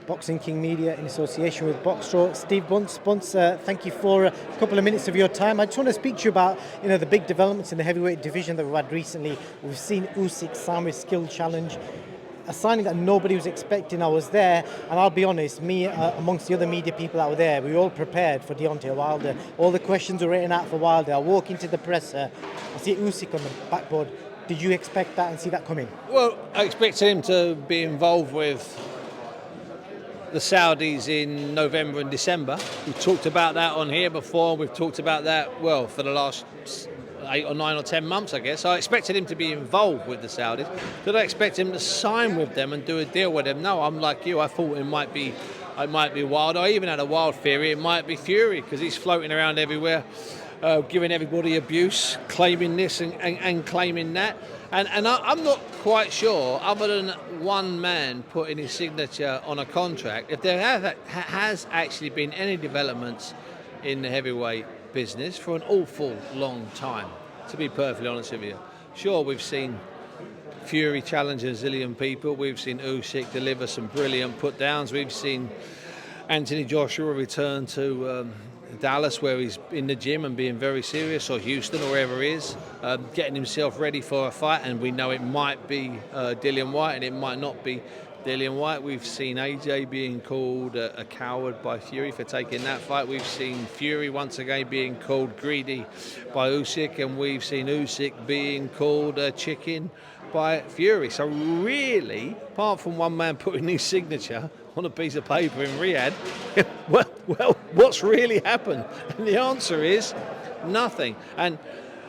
Boxing King Media in association with Boxstro. Steve Bunce. Bunce, thank you for a couple of minutes of your time. I just want to speak to you about the big developments in the heavyweight division that we've had recently. We've seen USYK sign with Skill Challenge, a signing that nobody was expecting. I was there, and I'll be honest, me amongst the other media people that were there, we were all prepared for Deontay Wilder. All the questions were written out for Wilder. I walk into the presser, I see USYK on the backboard. Did you expect that and see that coming? Well, I expected him to be involved with the Saudis in November and December. We've talked about that on here before. We've talked about that, well, for the last 8 or 9 or 10 months, I guess. I expected him to be involved with the Saudis. Did I expect him to sign with them and do a deal with them? No, I'm like you. I thought it might be Wilder. I even had a wild theory it might be Fury, because he's floating around everywhere, giving everybody abuse, claiming this and claiming that. And I'm not quite sure, other than one man putting his signature on a contract, if there has actually been any developments in the heavyweight business for an awful long time, to be perfectly honest with you. Sure, we've seen Fury challenge a zillion people. We've seen USYK deliver some brilliant put-downs. We've seen Anthony Joshua return to Dallas, where he's in the gym and being very serious, or Houston, or wherever he is, getting himself ready for a fight. And we know it might be Dillian Whyte and it might not be Dillian Whyte. We've seen AJ being called a coward by Fury for taking that fight. We've seen Fury once again being called greedy by Usyk, and we've seen Usyk being called a chicken by Fury. So really, apart from one man putting his signature on a piece of paper in Riyadh, well, what's really happened? And the answer is nothing. And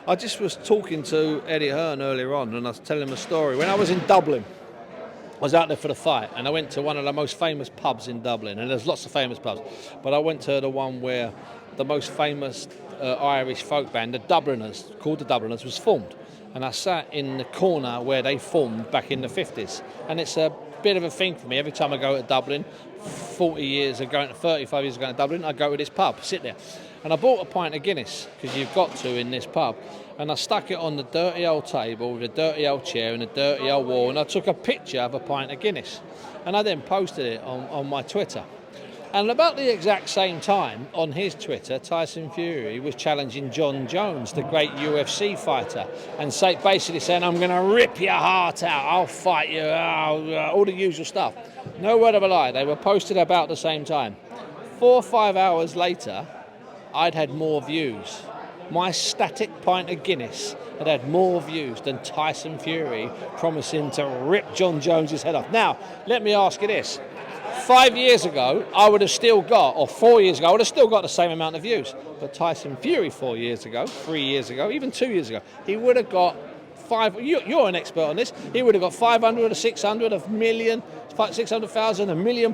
I just was talking to Eddie Hearn earlier on, and I was telling him a story. When I was in Dublin, I was out there for the fight, and I went to one of the most famous pubs in Dublin, and there's lots of famous pubs, but I went to the one where the most famous Irish folk band, the Dubliners, called the Dubliners, was formed. And I sat in the corner where they formed back in the 50s. And it's a bit of a thing for me. Every time I go to Dublin, 35 years ago to Dublin, I go to this pub, sit there. And I bought a pint of Guinness, because you've got to in this pub. And I stuck it on the dirty old table with a dirty old chair and a dirty old wall, and I took a picture of a pint of Guinness. And I then posted it on my Twitter. And about the exact same time, on his Twitter, Tyson Fury was challenging John Jones, the great UFC fighter, and basically saying, I'm going to rip your heart out, I'll fight you, all the usual stuff. No word of a lie, they were posted about the same time. 4 or 5 hours later, I'd had more views. My static pint of Guinness had more views than Tyson Fury promising to rip John Jones' head off. Now, let me ask you this. 5 years ago, I would have still got, or 4 years ago, I would have still got the same amount of views. But Tyson Fury 4 years ago, 3 years ago, even 2 years ago, he would have got you're an expert on this, he would have got 500 or 600, a million, 600,000, 1.3 million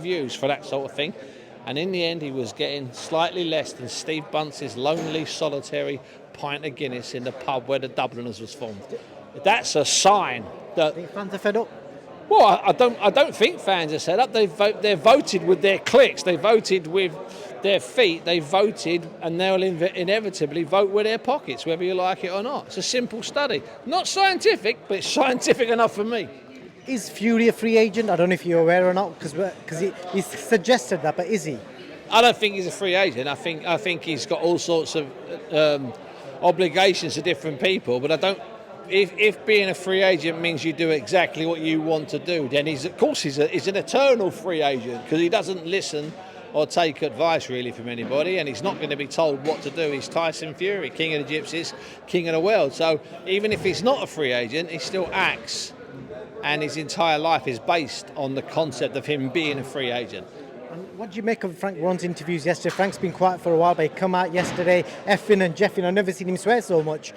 views for that sort of thing. And in the end, he was getting slightly less than Steve Bunce's lonely, solitary pint of Guinness in the pub where the Dubliners was formed. That's a sign that... I think fans are fed up. Well, I don't think fans are set up. They've voted with their clicks. They voted with their feet. They voted, and they'll inevitably vote with their pockets, whether you like it or not. It's a simple study. Not scientific, but it's scientific enough for me. Is Fury a free agent? I don't know if you're aware or not, because he suggested that, but is he? I don't think he's a free agent. I think he's got all sorts of obligations to different people, but I don't. If being a free agent means you do exactly what you want to do, then he's an eternal free agent, because he doesn't listen or take advice really from anybody, and he's not going to be told what to do. He's Tyson Fury, king of the gypsies, king of the world. So even if he's not a free agent, he still acts, and his entire life is based on the concept of him being a free agent. What do you make of Frank Warren's interviews yesterday? Frank's been quiet for a while, but he come out yesterday, effing and jeffing. I've never seen him swear so much.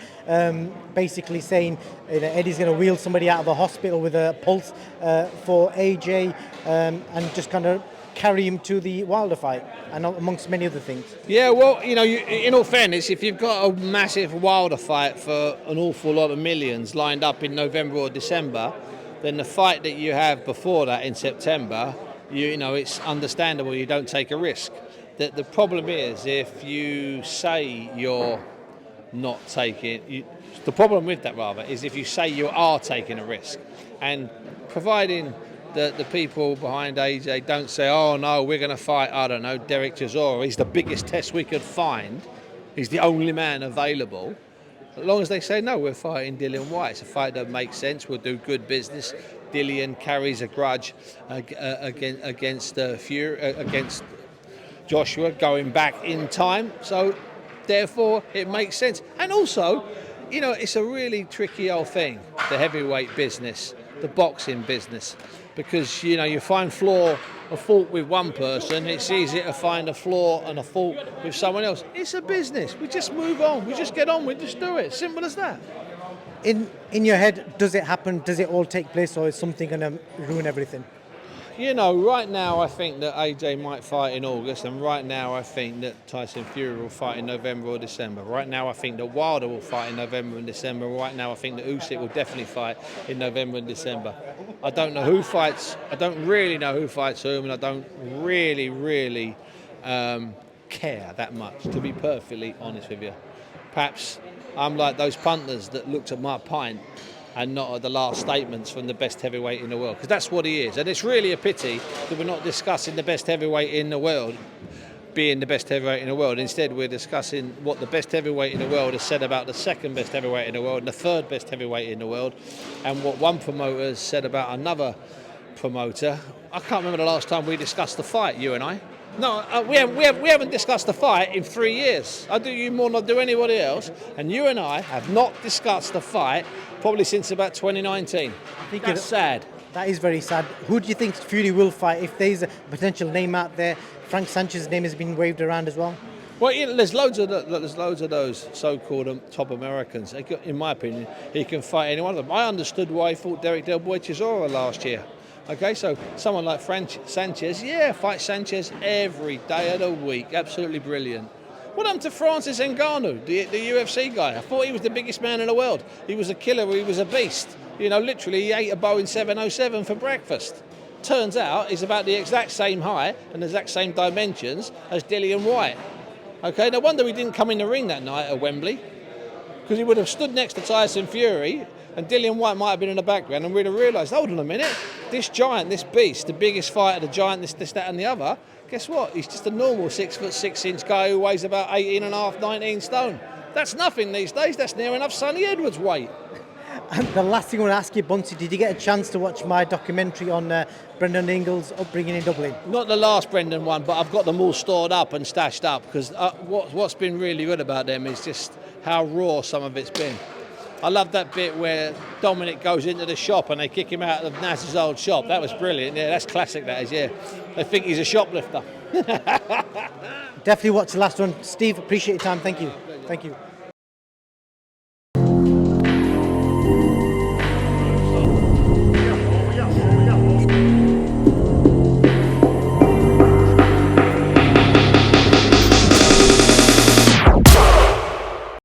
Basically saying Eddie's going to wheel somebody out of a hospital with a pulse for AJ, and just kind of carry him to the Wilder fight, and amongst many other things. Yeah, well, in all fairness, if you've got a massive Wilder fight for an awful lot of millions lined up in November or December, then the fight that you have before that in September, it's understandable you don't take a risk. The problem is if you say you're not taking... the problem with that, rather, is if you say you are taking a risk. And providing that the people behind AJ don't say, oh no, we're going to fight, I don't know, Derek Chisora. He's the biggest test we could find. He's the only man available. As long as they say, no, we're fighting Dillian Whyte. It's a fight that makes sense. We'll do good business. Dillian carries a grudge against Fury, against Joshua going back in time. So therefore, it makes sense. And also, you know, it's a really tricky old thing, the heavyweight business, the boxing business, because, you know, you find a fault with one person, it's easier to find a flaw and a fault with someone else. It's a business. We just move on. We just get on. We just do it. Simple as that. In your head, does it happen? Does it all take place, or is something going to ruin everything? You know, right now I think that AJ might fight in August, and right now I think that Tyson Fury will fight in November or December. Right now I think that Wilder will fight in November and December. Right now I think that USYK will definitely fight in November and December. I don't know who fights. I don't really know who fights whom, and I don't really care that much, to be perfectly honest with you. Perhaps I'm like those punters that looked at my pint and not at the last statements from the best heavyweight in the world, because that's what he is. And it's really a pity that we're not discussing the best heavyweight in the world being the best heavyweight in the world. Instead, we're discussing what the best heavyweight in the world has said about the second best heavyweight in the world and the third best heavyweight in the world, and what one promoter has said about another promoter. I can't remember the last time we discussed the fight, you and I. No, we haven't discussed the fight in 3 years. I do you more than I do anybody else, and you and I have not discussed the fight probably since about 2019. I think that's sad. That is very sad. Who do you think Fury will fight? If there's a potential name out there, Frank Sanchez's name has been waved around as well. Well, you know, there's loads of those so-called top Americans. In my opinion, he can fight any one of them. I understood why he fought Derek Del Boy Chisora last year. Okay, so someone like Sanchez, fight Sanchez every day of the week. Absolutely brilliant. What happened to Francis Ngannou, the UFC guy? I thought he was the biggest man in the world. He was a killer, he was a beast. You know, literally, he ate a Boeing 707 for breakfast. Turns out he's about the exact same height and the exact same dimensions as Dillian Whyte. Okay, no wonder he didn't come in the ring that night at Wembley, because he would have stood next to Tyson Fury and Dillian Whyte might have been in the background, and we'd have realised, hold on a minute, this giant, this beast, the biggest fighter, the giant, this, that and the other, guess what? He's just a normal 6'6" guy who weighs about 18.5, 19 stone. That's nothing these days. That's near enough Sonny Edwards' weight. And the last thing I want to ask you, Bunce, did you get a chance to watch my documentary on Brendan Ingle's upbringing in Dublin? Not the last Brendan one, but I've got them all stored up and stashed up, because what's been really good about them is just how raw some of it's been. I love that bit where Dominic goes into the shop and they kick him out of Naz's old shop. That was brilliant. Yeah, that's classic, that is, yeah. They think he's a shoplifter. Definitely watch the last one. Steve, appreciate your time. Thank you. Thank you.